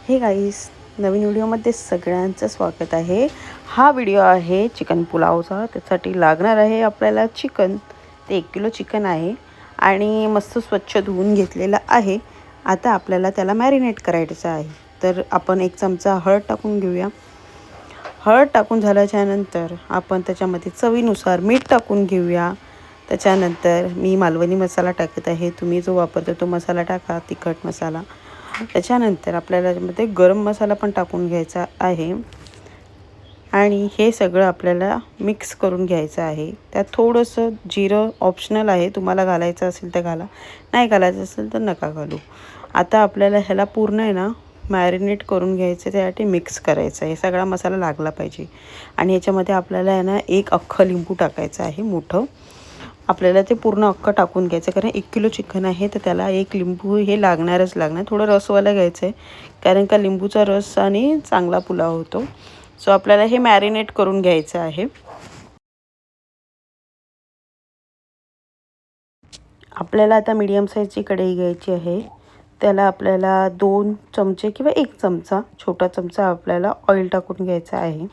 Hey guys, नवीन व्हिडिओमध्ये सगळ्यांचं स्वागत आहे। हा व्हिडिओ आहे चिकन पुलावचा। त्यासाठी लागणार आहे आपल्याला चिकन। ते 1 किलो चिकन आहे आणि मस्त स्वच्छ धुवून घेतलेला आहे। आता आपल्याला त्याला मॅरिनेट करायचं आहे। तर आपण 1 चमचा हळद टाकून घेऊया। हळद टाकून झाल्याच्या नंतर आपण त्याच्यामध्ये चवीनुसार मीठ टाकून घेऊया। त्याच्यानंतर मी मालवणी मसाला टाकत आहे। तुम्ही जो वापरता तो मसाला टाका, तिखट मसाला। त्याच्यानंतर आपल्याला यामध्ये गरम मसाला पण टाकून घ्यायचा आहे आणि हे सगळं आपल्याला मिक्स करून घ्यायचं आहे। त्यात थोडंसं जिरं ऑप्शनल आहे, तुम्हाला घालायचं असेल तर घाला, नाही घालायचं असेल तर नका घालू। आता आपल्याला ह्याला पूर्ण आहे ना मॅरिनेट करून घ्यायचं, त्यासाठी मिक्स करायचं आहे। सगळा मसाला लागला पाहिजे आणि याच्यामध्ये आपल्याला आहे ना 1 अख्खं लिंबू टाकायचं आहे मोठं। आपल्याला ते पूर्ण अख्खं टाकून घ्यायचं, कारण 1 किलो चिकन आहे तर त्याला 1 लिंबू हे लागणारच लागणार। थोडं रसवाला घ्यायचं आहे, कारण का लिंबूचा रस आणि चांगला पुलाव होतो। सो आपल्याला हे मॅरिनेट करून घ्यायचं आहे। आपल्याला आता मीडियम साईजची कढई घ्यायची आहे। त्याला आपल्याला 2 चमचे किंवा 1 चमचा, छोटा चमचा आपल्याला ऑइल टाकून घ्यायचं आहे।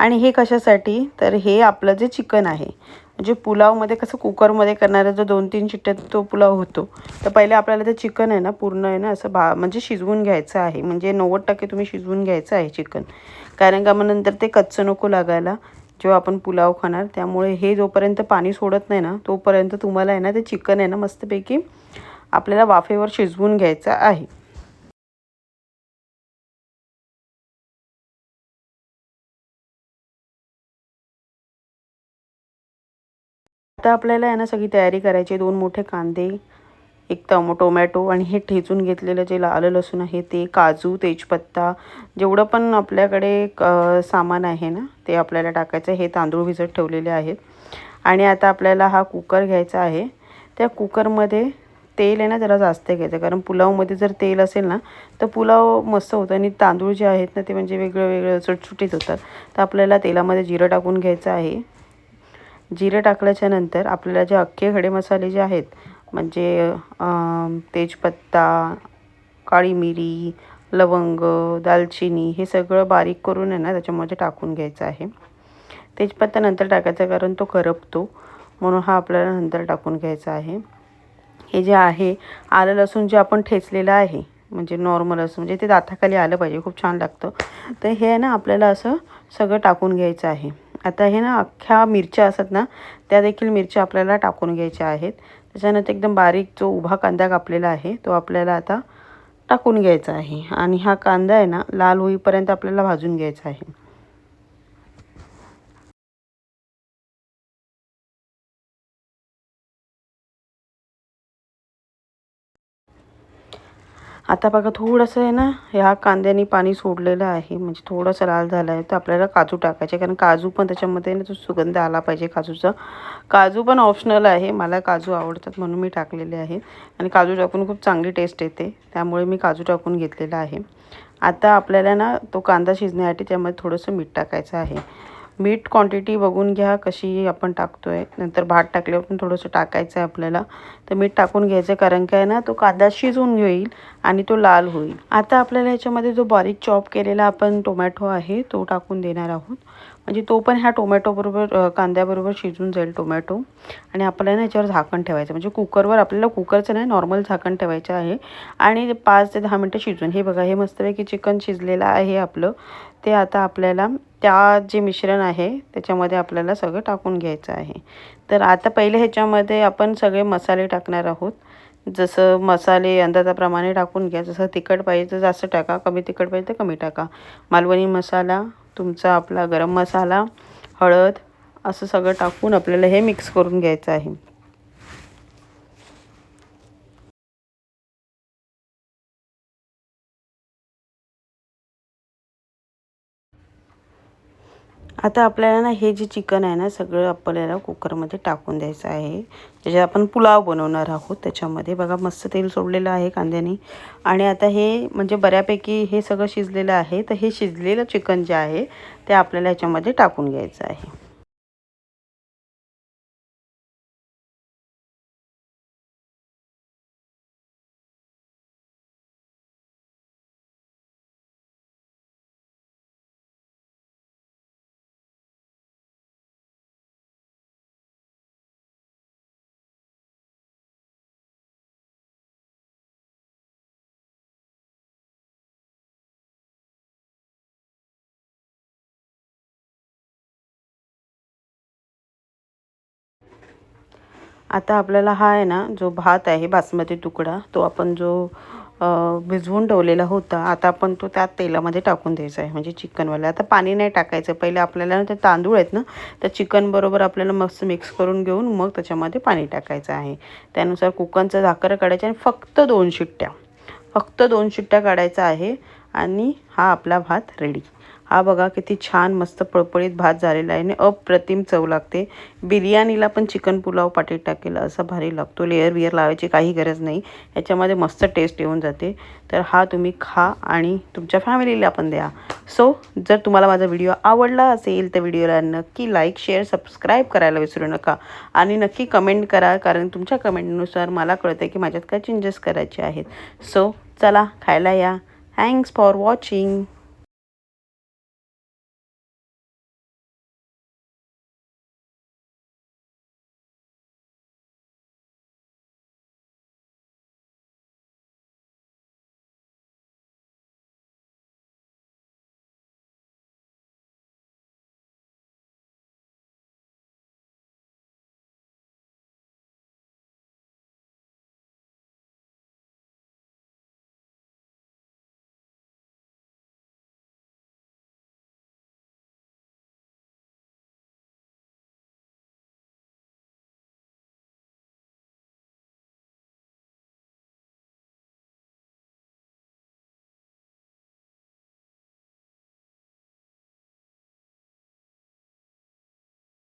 आणि हे कशासाठी, तर हे आपलं जे चिकन आहे, म्हणजे पुलावमध्ये कसं कुकरमध्ये करणारा जो 2-3 शिट्ट्यात तो पुलाव होतो, तर पहिले आपल्याला ते चिकन आहे ना पूर्ण आहे ना असं म्हणजे शिजवून घ्यायचं आहे। म्हणजे 90% तुम्ही शिजवून घ्यायचं आहे चिकन, कारण का मग नंतर ते कच्चं नको लागायला जेव्हा आपण पुलाव खाणार। त्यामुळे हे जोपर्यंत पाणी सोडत नाही ना तोपर्यंत तुम्हाला आहे ना ते चिकन आहे ना मस्तपैकी आपल्याला वाफेवर शिजवून घ्यायचं आहे। आता आपल्याला आहे ना सगळी तयारी करायची। 2 मोठे कांदे, 1 टोमॅटो आणि हे ठेचून घेतलेलं जे आलं लसूण आहे ते, काजू, तेजपत्ता, जेवढं पण आपल्याकडे सामान आहे ना ते आपल्याला टाकायचं। हे तांदूळ भिजत ठेवलेले आहेत। आणि आता आपल्याला हा कुकर घ्यायचा आहे। त्या कुकरमध्ये तेल आहे ना जरा जास्त घ्यायचं, कारण पुलावमध्ये जर तेल असेल ना तर पुलाव मस्त होतं आणि तांदूळ जे आहेत ना ते म्हणजे वेगळं वेगळं सुटसुटीत होतात। तर आपल्याला तेलामध्ये जिरं टाकून घ्यायचं आहे। जिरं टाकल्याच्या नंतर आपल्याला जे अख्खे खडे मसाले जे आहेत, म्हणजे तेजपत्ता, काळी मिरी, लवंग, दालचिनी, हे सगळं बारीक करून आहे ना त्याच्यामध्ये टाकून घ्यायचं आहे। तेजपत्ता नंतर टाकायचा, कारण तो करपतो, म्हणून हा आपल्याला नंतर टाकून घ्यायचा आहे। हे जे आहे आलं लसूण जे आपण ठेचलेलं आहे, म्हणजे नॉर्मल असं, म्हणजे ते दाताखाली आलं पाहिजे, खूप छान लागतं। तर हे आहे ना आपल्याला असं सगळं टाकून घ्यायचं आहे। आता हे ना अख्ख्या मिरच्या असतात ना त्या देखील मिरच्या आपल्याला टाकून घ्यायच्या आहेत। त्याच्यानंतर एकदम बारीक जो उभा कांदा कापलेला आहे तो आपल्याला आता टाकून घ्यायचा आहे आणि हा कांदा आहे ना लाल होईपर्यंत आपल्याला भाजून घ्यायचा आहे। आता बघा थोडंसं आहे ना ह्या कांद्याने पाणी सोडलेलं आहे, म्हणजे थोडंसं लाल झालं आहे। तर आपल्याला काजू टाकायचे, कारण काजू पण त्याच्यामध्ये ना तो सुगंध आला पाहिजे काजूचा। काजू पण ऑप्शनल आहे, मला काजू आवडतात म्हणून मी टाकलेले आहे आणि काजू टाकून खूप चांगली टेस्ट येते, त्यामुळे मी काजू टाकून घेतलेला आहे। आता आपल्याला ना तो कांदा शिजण्यासाठी त्यामध्ये थोडंसं मीठ टाकायचं आहे। मीठ क्वांटिटी बघून घ्या कशी आपण टाकतोय, नंतर भात टाकल्यावर पण थोडंसं टाकायचं आहे आपल्याला। तर मीठ टाकून घ्यायचं, कारण काय ना तो कांदा शिजून घेईल आणि तो लाल होईल। आता आपल्याला ह्याच्यामध्ये जो बारीक चॉप केलेला आपण टोमॅटो आहे तो टाकून देणार आहोत, म्हणजे तो पण ह्या टोमॅटोबरोबर कांद्याबरोबर शिजून जाईल टोमॅटो। आणि आपल्याला ह्याच्यावर झाकण ठेवायचं, म्हणजे कुकरवर आपल्याला कुकरचं नाही नॉर्मल झाकण ठेवायचं आहे आणि 5 ते 10 मिनटं शिजून। हे बघा हे मस्तपैकी चिकन शिजलेलं आहे आपलं। ते आता आपल्याला त्या जे मिश्रण आहे त्याच्यामध्ये आपल्याला सगळं टाकून घ्यायचं आहे। तर आता पहिले ह्याच्यामध्ये आपण सगळे मसाले टाकणार आहोत। जसं मसाले अंदाजाप्रमाणे टाकून घ्या, जसं तिखट पाहिजे तर जास्त टाका, कमी तिखट पाहिजे तर कमी टाका। मालवणी मसाला, तुमचा आपला गरम मसाला, हळद, असं सगळं टाकून आपल्याला हे मिक्स करून घ्यायचं आहे। आता आपल्याला ना हे जे चिकन आहे ना सगळं आपल्याला कुकरमध्ये टाकून द्यायचं आहे, त्याच्यात आपण पुलाव बनवणार आहोत। त्याच्यामध्ये बघा मस्त तेल सोडलेलं आहे कांद्याने आणि आता हे म्हणजे बऱ्यापैकी हे सगळं शिजलेलं आहे। तर हे शिजलेलं चिकन जे आहे ते आपल्याला ह्याच्यामध्ये टाकून घ्यायचं आहे। आता आपल्याला हा आहे ना जो भात आहे बासमती तुकडा तो आपण जो भिजवून ठेवलेला होता आता आपण तो त्यात तेलामध्ये टाकून द्यायचा आहे म्हणजे चिकनवाला. आता पाणी नाही टाकायचं, पहिले आपल्याला ना ते तांदूळ आहेत ना त्या चिकनबरोबर आपल्याला मस्त मिक्स करून घेऊन मग त्याच्यामध्ये पाणी टाकायचं आहे. त्यानुसार कुकरचं झाकण काढायचं आणि फक्त दोन शिट्ट्या काढायचा आहे आणि हा आपला भात रेडी. हा बघा किती छान मस्त पळपळीत भात झालेला आहे आणि अप्रतिम चव लागते. बिर्याणीला पण चिकन पुलाव पाठीत टाकेला असा भारी लागतो. लेअर विअर लावायची काही गरज नाही, याच्यामध्ये मस्त टेस्ट येऊन जाते. तर हा तुम्ही खा आणि तुमच्या फॅमिलीला पण द्या. सो जर तुम्हाला माझा व्हिडिओ आवडला असेल तर व्हिडिओला नक्की लाईक शेअर सबस्क्राईब करायला विसरू नका आणि नक्की कमेंट करा, कारण तुमच्या कमेंटनुसार मला कळतं की माझ्यात काय चेंजेस करायचे आहेत. सो चला खायला या. Thanks for watching.